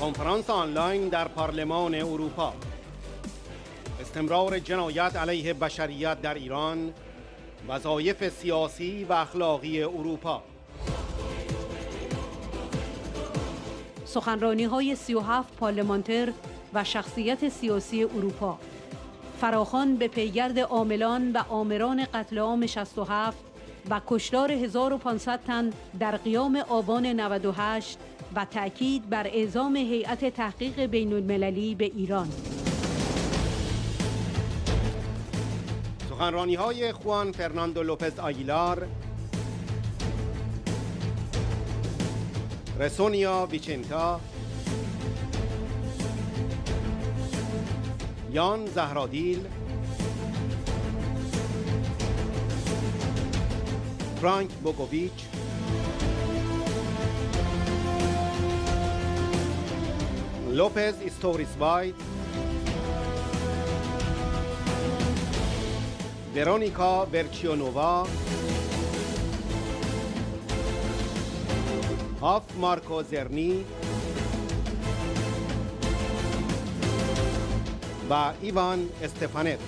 کنفرانس آنلاین در پارلمان اروپا. استمرار جنایت علیه بشریت در ایران، وظایف سیاسی و اخلاقی اروپا. سخنرانی‌های 37 پارلمانتر و شخصیت سیاسی اروپا. فراخوان به پیگرد عاملان و آمران قتل عام 67 و کشتار 1500 تن در قیام آبان 98 و تأکید بر اعزام هیئت تحقیق بین المللی به ایران. سخنرانی‌های خوان، فرناندو، لوپز، آگیلار، رسونیا ویچنتا، یان زهرادیل، فرانک بوگوویچ، لوپز استوریسوای، ورونیکا ورچیونووا، آف مارکو زرنی و ایوان استفانت.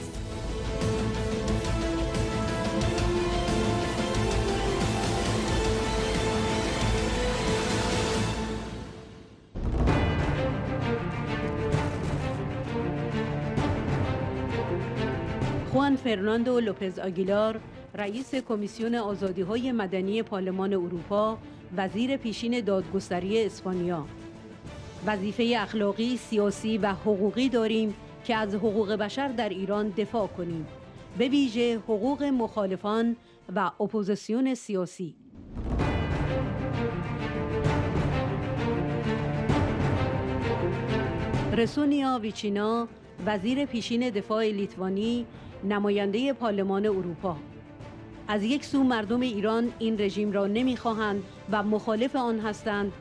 خوان فرناندو لوپز آگیلار، رئیس کمیسیون آزادی‌های مدنی پارلمان اروپا، وزیر پیشین دادگستری اسپانیا. وظیفه اخلاقی، سیاسی و حقوقی داریم که از حقوق بشر در ایران دفاع کنیم، به ویژه حقوق مخالفان و اپوزیسیون سیاسی. رسونیا ویچینا، وزیر پیشین دفاع لیتوانی، نماینده پارلمان اروپا. از یک سو مردم ایران این رژیم را نمی‌خواهند و مخالف آن هستند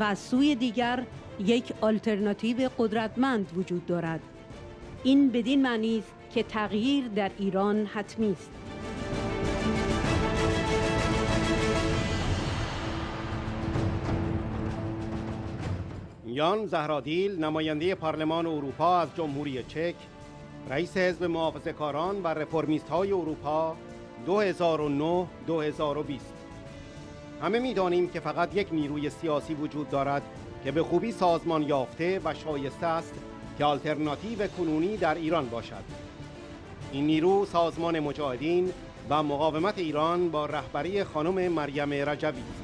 و از سوی دیگر یک آلترناتیو قدرتمند وجود دارد. این بدین معنی است که تغییر در ایران حتمی است. یان زهرادیل، نماینده پارلمان اروپا از جمهوری چک، رئیس حزب محافظه‌کاران و رفرمیست‌های اروپا 2009-2020. همه می‌دانیم که فقط یک نیروی سیاسی وجود دارد که به خوبی سازمان یافته و شایسته است که آلترناتیو کنونی در ایران باشد. این نیرو سازمان مجاهدین و مقاومت ایران با رهبری خانم مریم رجوی است.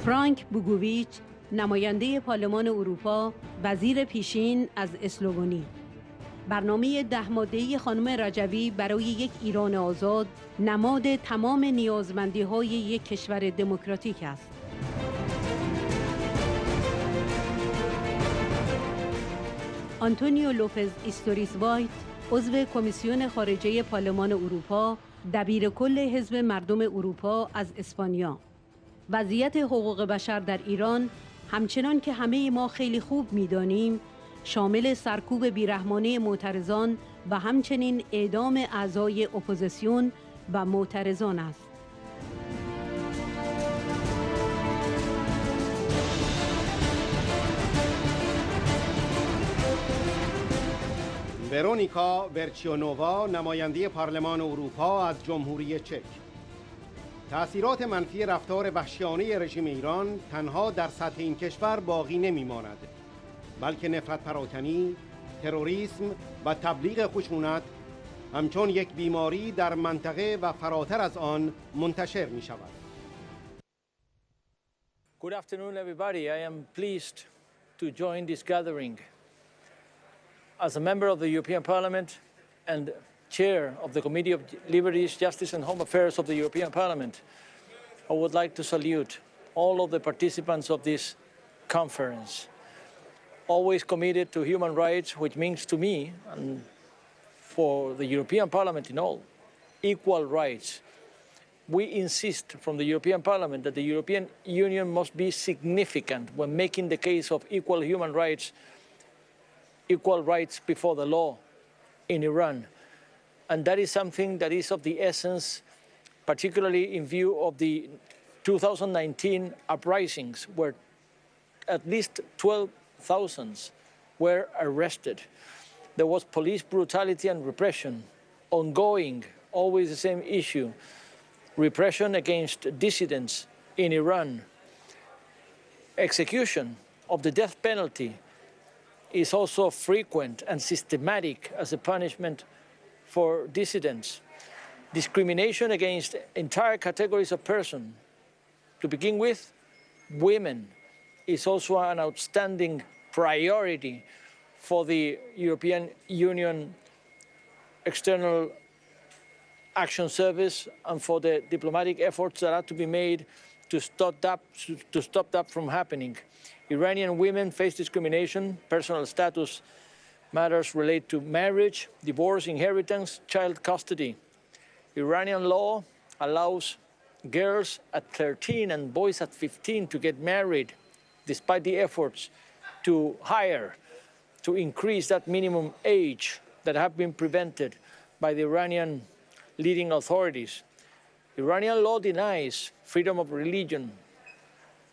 فرانک بوگوویچ، نماینده پارلمان اروپا، وزیر پیشین از اسلوونی. برنامه 10 ماده‌ای خانم رجوی برای یک ایران آزاد نماد تمام نیازمندی‌های یک کشور دموکراتیک است. آنتونیو لوپز استوریسوای، عضو کمیسیون خارجه پارلمان اروپا، دبیرکل حزب مردم اروپا از اسپانیا. وضعیت حقوق بشر در ایران، همچنان که همه ما خیلی خوب می‌دانیم، شامل سرکوب بیرحمانه معترضان و همچنین اعدام اعضای اپوزیسیون و معترضان است. ورونیکا ورچیونووا، نماینده پارلمان اروپا از جمهوری چک. تأثیرات منفی رفتار وحشیانه رژیم ایران تنها در سطح این کشور باقی نمی‌ماند، بلکه نفرت پراکنی، تروریسم و تبلیغ خشونت همچون یک بیماری در منطقه و فراتر از آن منتشر می‌شود. Good afternoon, everybody. I am pleased to join this gathering as a member of the European Parliament and Chair of the Committee of Liberties, Justice and Home Affairs of the European Parliament. I would like to salute all of the participants of this conference, always committed to human rights, which means to me and for the European Parliament in all, equal rights. We insist from the European Parliament that the European Union must be significant when making the case of equal human rights, equal rights before the law in Iran. And that is something that is of the essence particularly in view of the 2019 uprisings, where at least 12,000 were arrested. There was police brutality and repression, ongoing, always the same issue, repression against dissidents in Iran. Execution of the death penalty is also frequent and systematic as a punishment for dissidents. Discrimination against entire categories of persons. To begin with, women is also an outstanding priority for the European Union External Action Service and for the diplomatic efforts that are to be made to stop that from happening. Iranian women face discrimination, personal status matters relate to marriage, divorce, inheritance, child custody. Iranian law allows girls at 13 and boys at 15 to get married, despite the efforts to increase that minimum age that have been prevented by the Iranian leading authorities. Iranian law denies freedom of religion,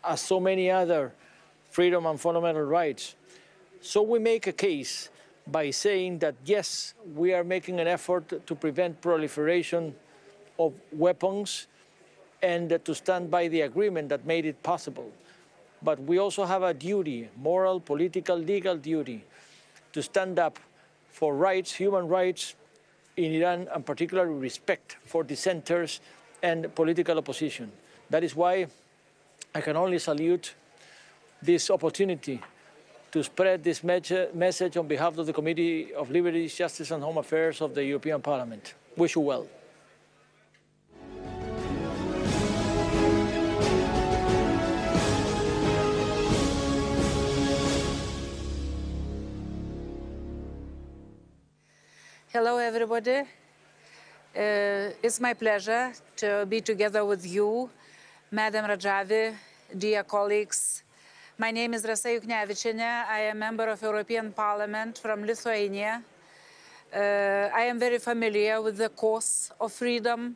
as so many other freedom and fundamental rights. So we make a case by saying that, yes, we are making an effort to prevent proliferation of weapons and to stand by the agreement that made it possible. But we also have a duty, moral, political, legal duty, to stand up for rights, human rights in Iran, and particularly respect for dissenters and political opposition. That is why I can only salute this opportunity to spread this message on behalf of the Committee of Liberties, Justice and Home Affairs of the European Parliament. Wish you well. Hello, everybody. It's my pleasure to be together with you, Madam Rajvi, dear colleagues. My name is Rasa Yuknevichine. I am a member of European Parliament from Lithuania. I am very familiar with the cause of freedom.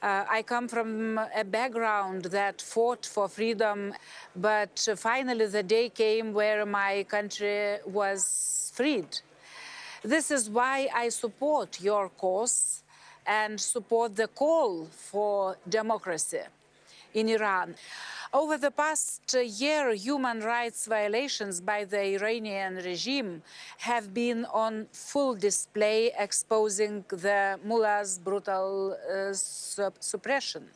I come from a background that fought for freedom, but finally the day came where my country was freed. This is why I support your cause and support the call for democracy in Iran. Over the past year, human rights violations by the Iranian regime have been on full display, exposing the mullahs' brutal suppression.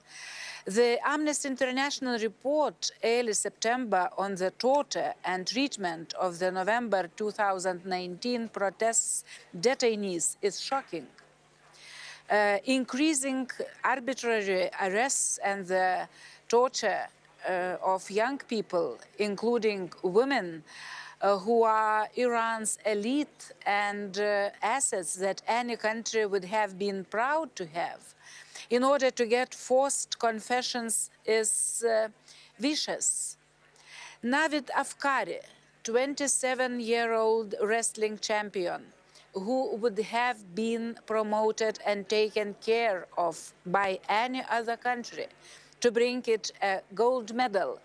The Amnesty International report early September on the torture and treatment of the November 2019 protests detainees is shocking. Increasing arbitrary arrests and the torture of young people, including women, who are Iran's elite and assets that any country would have been proud to have, in order to get forced confessions, is vicious. Navid Afkari, 27-year-old wrestling champion, who would have been promoted and taken care of by any other country to bring it a gold medal,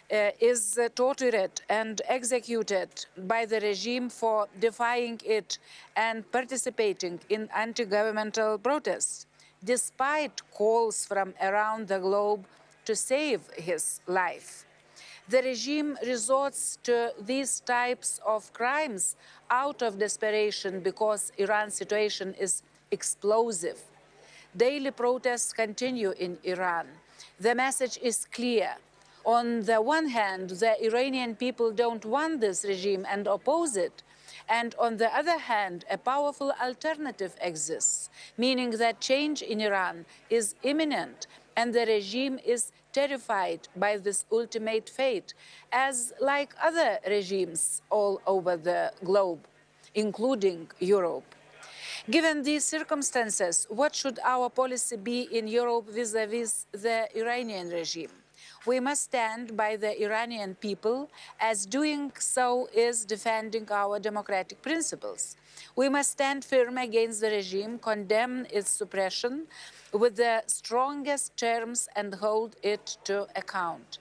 is tortured and executed by the regime for defying it and participating in anti-governmental protests, despite calls from around the globe to save his life. The regime resorts to these types of crimes out of desperation because Iran's situation is explosive. Daily protests continue in Iran. The message is clear. On the one hand, the Iranian people don't want this regime and oppose it. And on the other hand, a powerful alternative exists, meaning that change in Iran is imminent and the regime is terrified by this ultimate fate, as like other regimes all over the globe, including Europe. Given these circumstances, what should our policy be in Europe vis-à-vis the Iranian regime? We must stand by the Iranian people, as doing so is defending our democratic principles. We must stand firm against the regime, condemn its suppression with the strongest terms and hold it to account.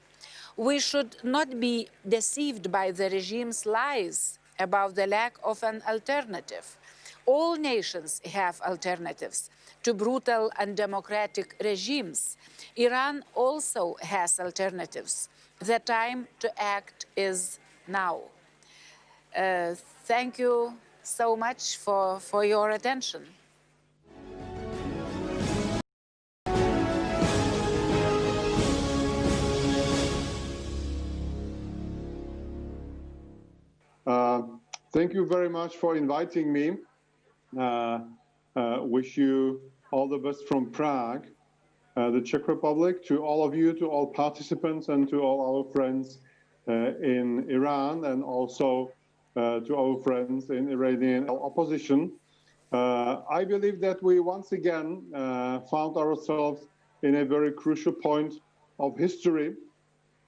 We should not be deceived by the regime's lies about the lack of an alternative. All nations have alternatives to brutal and undemocratic regimes. Iran also has alternatives. The time to act is now. Thank you so much for your attention. Thank you very much for inviting me. Wish you all the best from Prague, the Czech Republic, to all of you, to all participants, and to all our friends in Iran, and also to our friends in Iranian opposition. I believe that we once again found ourselves in a very crucial point of history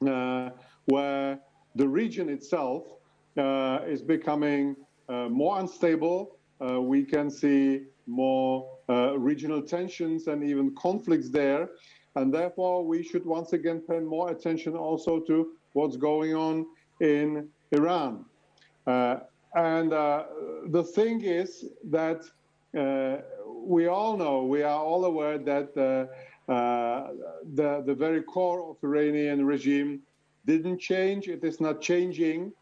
where the region itself is becoming more unstable. We can see more regional tensions and even conflicts there. And therefore, we should once again pay more attention also to what's going on in Iran. And the thing is that we all know, we are all aware that the very core of Iranian regime didn't change. It is not changing.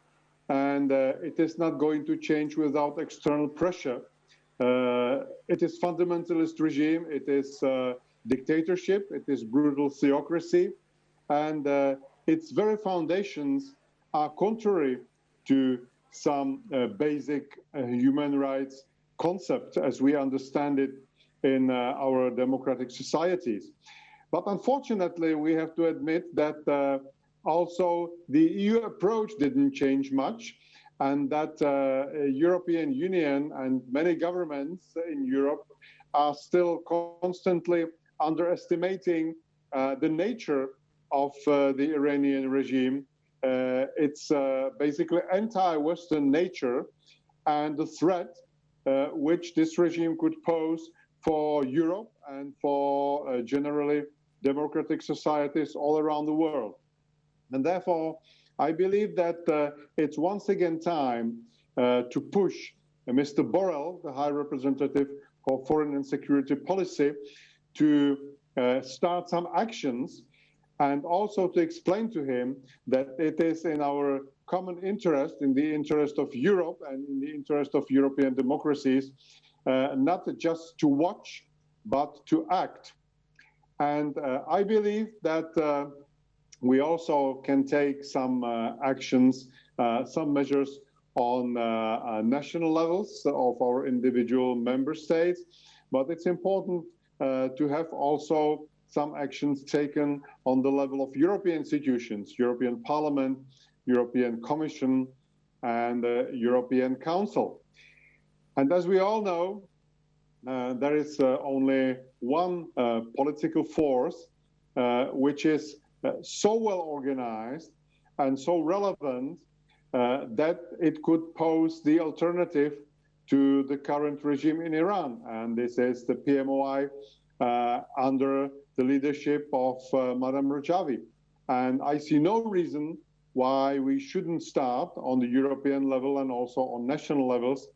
And it is not going to change without external pressure. It is fundamentalist regime, it is dictatorship, it is brutal theocracy, and its very foundations are contrary to some basic human rights concept as we understand it in our democratic societies. But unfortunately, we have to admit that also the EU approach didn't change much, and that European Union and many governments in Europe are still constantly underestimating the nature of the Iranian regime. It's basically anti-Western nature and the threat which this regime could pose for Europe and for generally democratic societies all around the world. And therefore, I believe that it's once again time to push Mr. Borrell, the High Representative for Foreign and Security Policy, to start some actions, and also to explain to him that it is in our common interest, in the interest of Europe and in the interest of European democracies, not just to watch, but to act. And I believe that we also can take some actions, some measures on national levels of our individual member states, but it's important to have also some actions taken on the level of European institutions, European Parliament, European Commission, and European Council. And as we all know, there is only one political force which is so well organized and so relevant that it could pose the alternative to the current regime in Iran. And this is the PMOI under the leadership of Madam Rejui. And I see no reason why we shouldn't start on the European level and also on national levels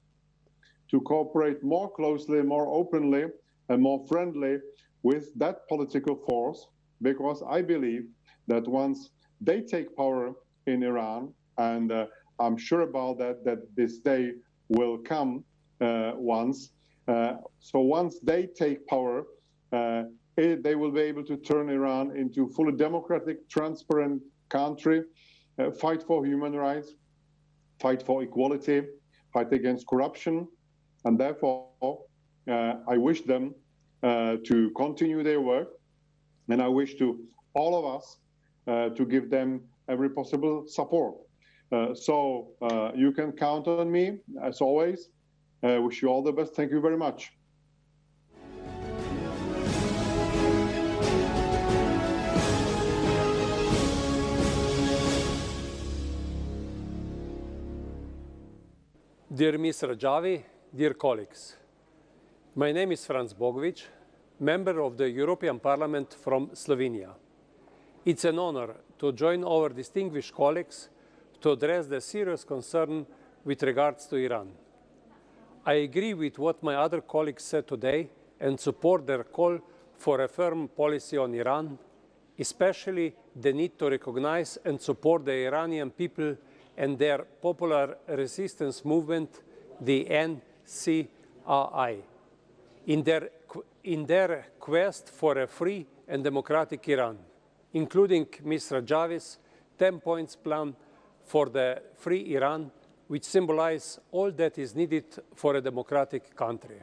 to cooperate more closely, more openly, and more friendly with that political force, because I believe that once they take power in Iran, and I'm sure about that, that this day will come once. So once they take power, they will be able to turn Iran into a fully democratic, transparent country, fight for human rights, fight for equality, fight against corruption. And therefore, I wish them to continue their work. And I wish to all of us to give them every possible support. So you can count on me, as always. Wish you all the best. Thank you very much. Dear Ms. Rajvi, dear colleagues, my name is Franz Bogovic, member of the European Parliament from Slovenia. It's an honor to join our distinguished colleagues to address the serious concern with regards to Iran. I agree with what my other colleagues said today and support their call for a firm policy on Iran, especially the need to recognize and support the Iranian people and their popular resistance movement, the NCRI, in their quest for a free and democratic Iran, including Ms. Rajvi's 10-point plan for the free Iran, which symbolizes all that is needed for a democratic country.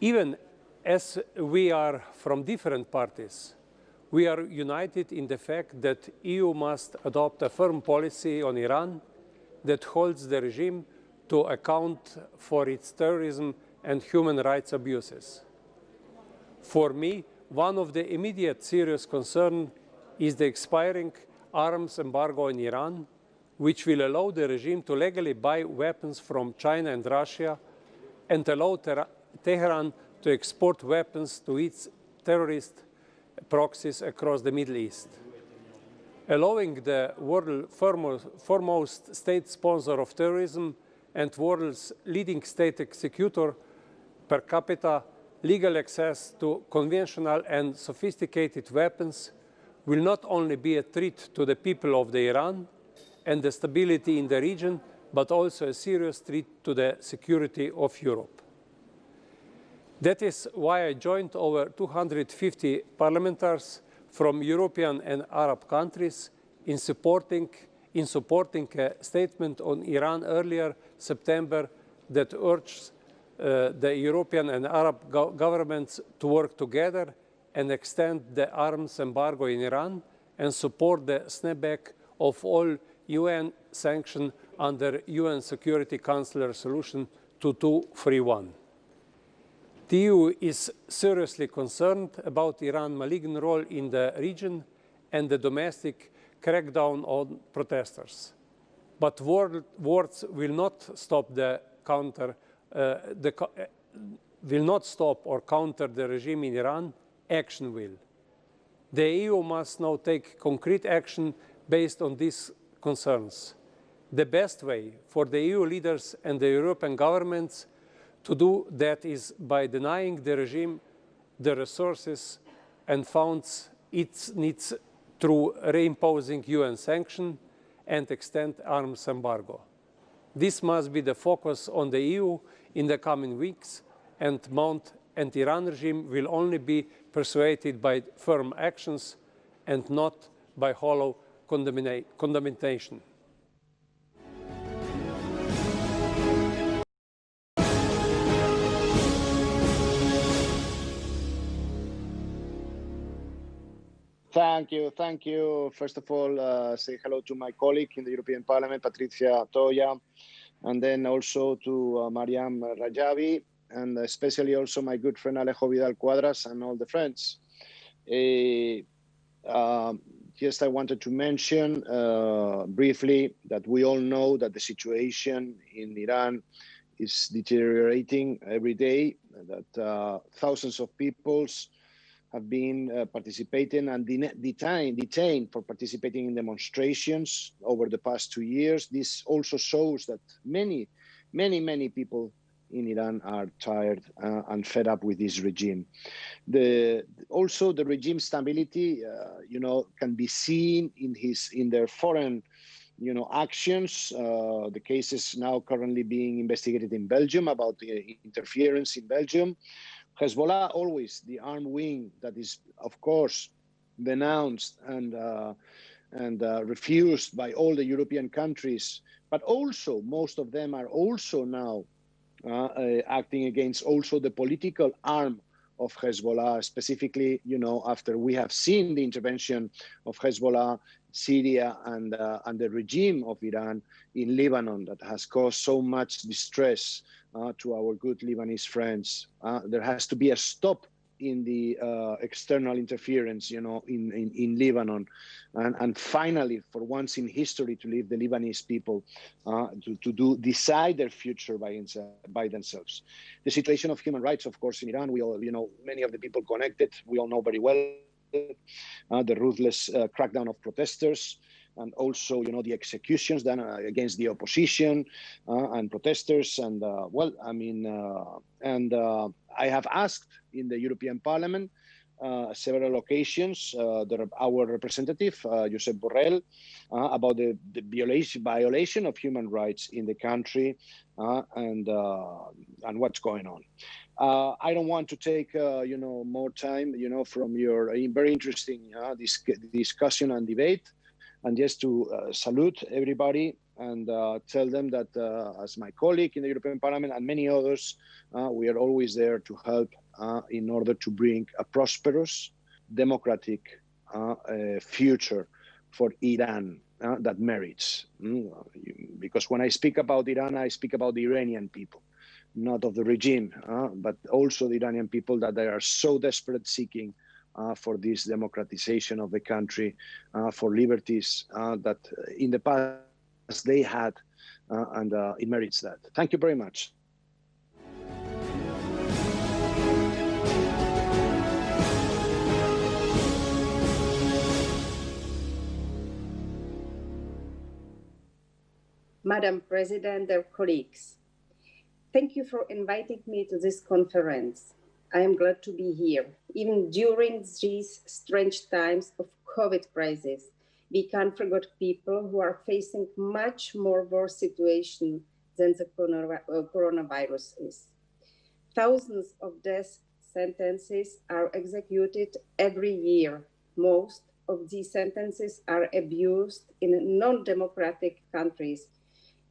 Even as we are from different parties, we are united in the fact that the EU must adopt a firm policy on Iran that holds the regime to account for its terrorism and human rights abuses. For me, one of the immediate serious concerns is the expiring arms embargo in Iran, which will allow the regime to legally buy weapons from China and Russia and allow Tehran to export weapons to its terrorist proxies across the Middle East. Allowing the world's foremost state sponsor of terrorism and world's leading state executor per capita legal access to conventional and sophisticated weapons will not only be a threat to the people of Iran and the stability in the region, but also a serious threat to the security of Europe. That is why I joined over 250 parliamentarians from European and Arab countries in supporting a statement on Iran earlier September that urged the European and Arab governments to work together and extend the arms embargo in Iran and support the snapback of all UN sanctions under UN Security Council Resolution 2231. The EU is seriously concerned about Iran's malignant role in the region and the domestic crackdown on protesters. But words will not stop or counter the regime in Iran. Action will. The EU must now take concrete action based on these concerns. The best way for the EU leaders and the European governments to do that is by denying the regime the resources and funds it needs through reimposing UN sanctions and extend arms embargo. This must be the focus on the EU in the coming weeks, and Mount anti-Iran regime will only be persuaded by firm actions and not by hollow condemnation. Thank you. First of all, say hello to my colleague in the European Parliament, Patricia Toia, and then also to Mariam Rajavi, and especially also my good friend Alejo Vidal Cuadras and all the friends. Just I wanted to mention briefly that we all know that the situation in Iran is deteriorating every day, that thousands of peoples have been participating and detained for participating in demonstrations over the past 2 years. This also shows that many people in Iran are tired and fed up with this regime. Also, the regime stability, can be seen in their foreign, actions. The cases now currently being investigated in Belgium about the interference in Belgium. Hezbollah, always the armed wing that is, of course, denounced and refused by all the European countries, but also most of them are also now acting against also the political arm of Hezbollah, specifically, after we have seen the intervention of Hezbollah, Syria, and the regime of Iran in Lebanon that has caused so much distress to our good Lebanese friends. There has to be a stop in the external interference, in Lebanon, and finally, for once in history, to leave the Lebanese people to decide their future by themselves. The situation of human rights, of course, in Iran, we all, many of the people connected, we all know very well the ruthless crackdown of protesters, and also, the executions done against the opposition and protesters. And I have asked in the European Parliament several occasions our representative, Josep Borrell, about the violation of human rights in the country and what's going on. I don't want to take more time from your very interesting discussion and debate, and just to salute everybody and tell them that as my colleague in the European Parliament and many others, we are always there to help in order to bring a prosperous, democratic future for Iran that merits. Because when I speak about Iran, I speak about the Iranian people, not of the regime, but also the Iranian people that they are so desperate seeking for this democratization of the country, for liberties that in the past they had, and it merits that. Thank you very much. Madam President, dear colleagues, thank you for inviting me to this conference. I am glad to be here. Even during these strange times of COVID crisis, we can't forget people who are facing much more worse situation than the coronavirus is. Thousands of death sentences are executed every year. Most of these sentences are abused in non-democratic countries.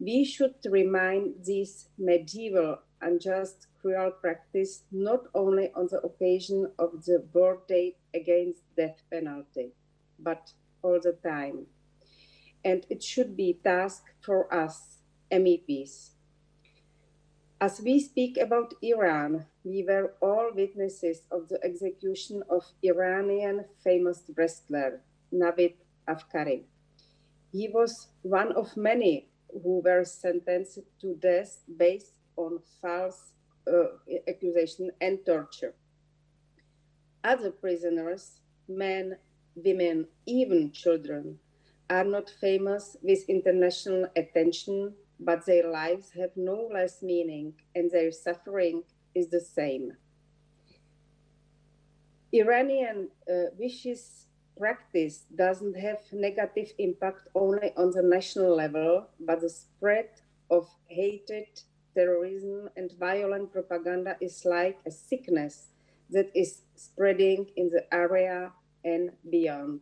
We should remind this medieval, unjust, cruel practice not only on the occasion of the World Day Against Death Penalty, but all the time. And it should be a task for us, MEPs. As we speak about Iran, we were all witnesses of the execution of Iranian famous wrestler, Navid Afkari. He was one of many who were sentenced to death based on false accusation and torture. Other prisoners, men, women, even children, are not famous with international attention, but their lives have no less meaning and their suffering is the same. Iranian vicious practice doesn't have negative impact only on the national level, but the spread of hatred, terrorism, and violent propaganda is like a sickness that is spreading in the area and beyond.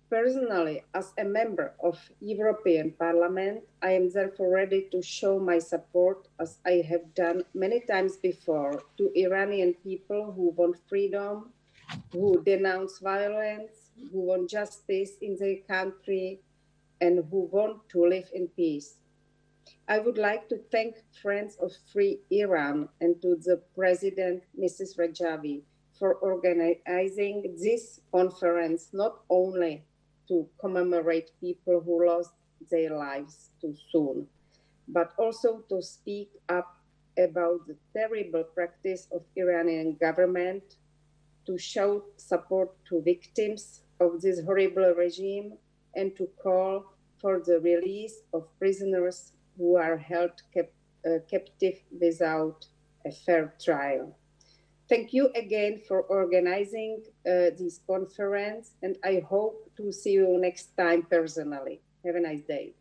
Personally, as a member of European Parliament, I am therefore ready to show my support, as I have done many times before, to Iranian people who want freedom, who denounce violence, who want justice in their country, and who want to live in peace. I would like to thank Friends of Free Iran and to the President, Mrs. Rejvi, for organizing this conference, not only to commemorate people who lost their lives too soon, but also to speak up about the terrible practice of Iranian government, to show support to victims of this horrible regime, and to call for the release of prisoners who are held captive without a fair trial. Thank you again for organizing this conference, and I hope to see you next time personally. Have a nice day.